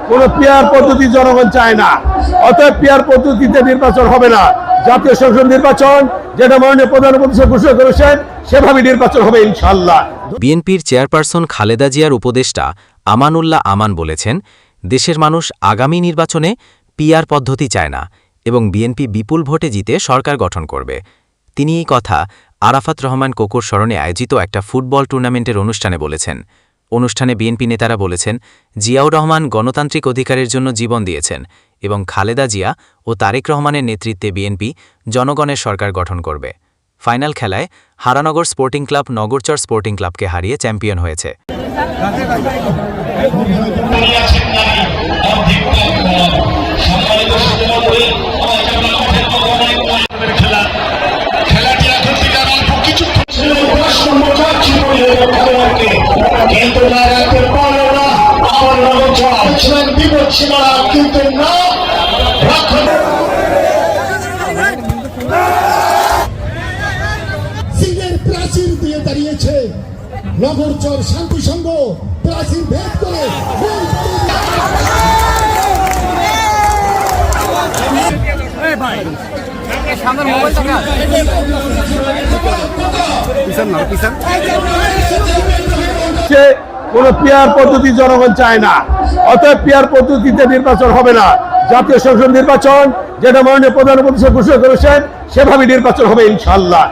কোন পিয়ার পদ্ধতি জনগণ চায় না। অতএব পিয়ার পদ্ধতিতে নির্বাচন হবে না। জাতীয় সংসদ নির্বাচন যেটা মাননীয় প্রধানমন্ত্রী ঘোষণা করেছেন সেভাবে নির্বাচন হবে ইনশাআল্লাহ। বিএনপির চেয়ারপারসন খালেদা জিয়ার উপদেষ্টা আমানুল্লাহ আমান বলেছেন, দেশের মানুষ আগামী নির্বাচনে পিআর পদ্ধতি চায় না এবং বিএনপি বিপুল ভোটে জিতে সরকার গঠন করবে। তিনি এই কথা আরাফাত রহমান কোকোর স্মরণে আয়োজিত একটা ফুটবল টুর্নামেন্টের অনুষ্ঠানে বলেছেন। অনুষ্ঠানে বিএনপি নেতারা বলেছেন, জিয়াউর রহমান গণতান্ত্রিক অধিকারের জন্য জীবন দিয়েছেন এবং খালেদা জিয়া ও তারেক রহমানের নেতৃত্বে বিএনপি জনগণের সরকার গঠন করবে। ফাইনাল খেলায় হারানগর স্পোর্টিং ক্লাব নগরচর স্পোর্টিং ক্লাবকে হারিয়ে চ্যাম্পিয়ন হয়েছে। প্রাচীর দিয়ে দাঁড়িয়েছে নগরচর শান্তি সংঘ প্রাচীর ভেদ করে কোন পিয়ার পদ্ধতি জনগণ চায় না। অতএব পিয়ার পদ্ধতিতে নির্বাচন হবে না। জাতীয় সংসদ নির্বাচন যেটা মাননীয় প্রধানমন্ত্রী ঘোষণা করেছেন সেভাবে নির্বাচন হবে ইনশাআল্লাহ।